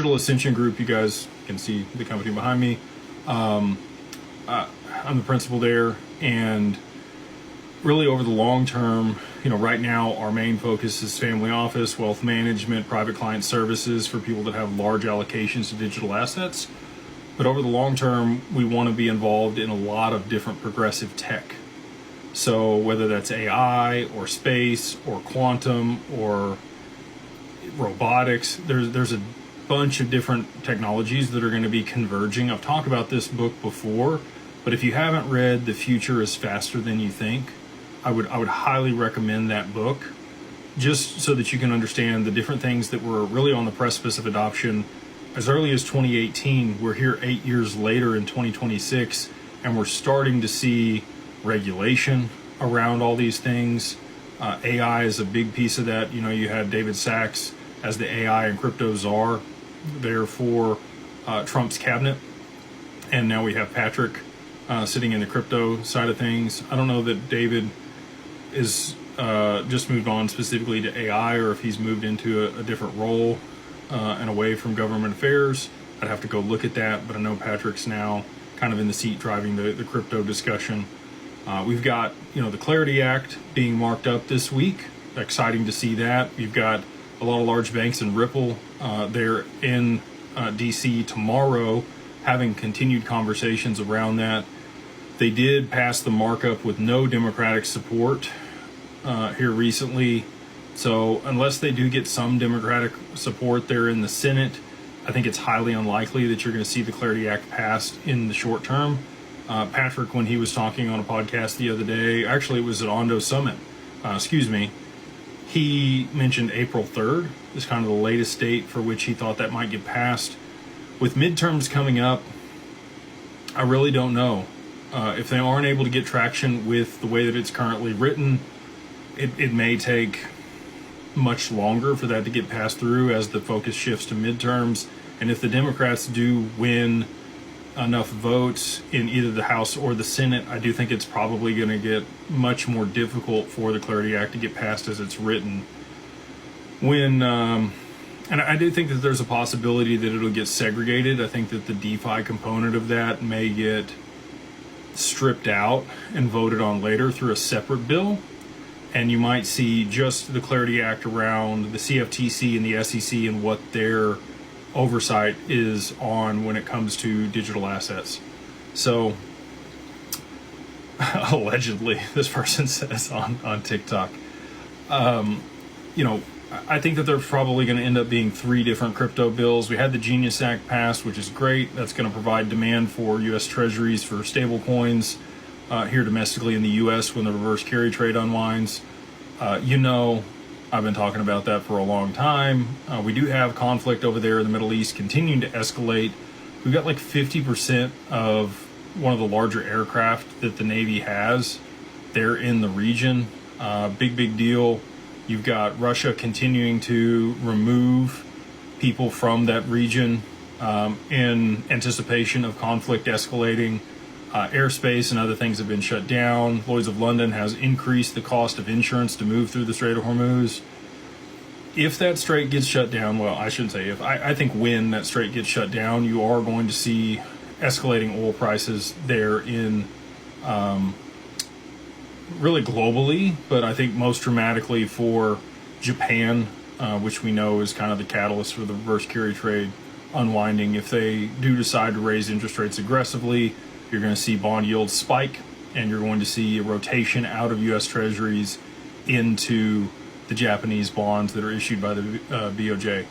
Digital Ascension Group, you guys can see the company behind me. I'm the principal there, and really over the long term, right now our main focus is family office, wealth management, private client services for people that have large allocations to digital assets. But over the long term, we want to be involved in a lot of different progressive tech. So whether that's AI or space or quantum or robotics, there's a bunch of different technologies that are going to be converging. I've talked about this book before, but if you haven't read The Future is Faster Than You Think, I would highly recommend that book, just so that you can understand the different things that were really on the precipice of adoption as early as 2018. We're here 8 years later in 2026, and we're starting to see regulation around all these things. AI is a big piece of that. You had David Sachs as the AI and crypto czar there for Trump's cabinet, and now we have Patrick sitting in the crypto side of things. I don't know that David is just moved on specifically to AI, or if he's moved into a different role and away from government affairs. I'd have to go look at that, but I know Patrick's now kind of in the seat driving the crypto discussion. We've got the Clarity Act being marked up this week. Exciting to see that. You've got a lot of large banks and Ripple there in DC tomorrow, having continued conversations around that. They did pass the markup with no Democratic support here recently. So unless they do get some Democratic support there in the Senate, I think it's highly unlikely that you're going to see the Clarity Act passed in the short term. Patrick, when he was talking on a podcast the other day, actually it was at Ondo Summit, he mentioned April 3rd is kind of the latest date for which he thought that might get passed. With midterms coming up, I really don't know. If they aren't able to get traction with the way that it's currently written, it may take much longer for that to get passed through as the focus shifts to midterms. And if the Democrats do win enough votes in either the House or the Senate, I do think it's probably going to get much more difficult for the Clarity Act to get passed as it's written. And I do think that there's a possibility that it'll get segregated. I think that the DeFi component of that may get stripped out and voted on later through a separate bill. And you might see just the Clarity Act around the CFTC and the SEC and what their oversight is on when it comes to digital assets. So allegedly, this person says on TikTok, I think that there's probably going to end up being 3 different crypto bills. We had the Genius Act passed, which is great. That's going to provide demand for U.S. treasuries for stable coins here domestically in the U.S. when the reverse carry trade unwinds. I've been talking about that for a long time. We do have conflict over there in the Middle East continuing to escalate. We've got like 50% of one of the larger aircraft that the Navy has there in the region. Big deal. You've got Russia continuing to remove people from that region in anticipation of conflict escalating. Airspace and other things have been shut down. Lloyd's of London has increased the cost of insurance to move through the Strait of Hormuz. If that strait gets shut down, well, I shouldn't say if, I think when that strait gets shut down, you are going to see escalating oil prices there in really globally, but I think most dramatically for Japan, which we know is kind of the catalyst for the reverse carry trade unwinding. If they do decide to raise interest rates aggressively, you're going to see bond yields spike, and you're going to see a rotation out of U.S. treasuries into the Japanese bonds that are issued by the BOJ.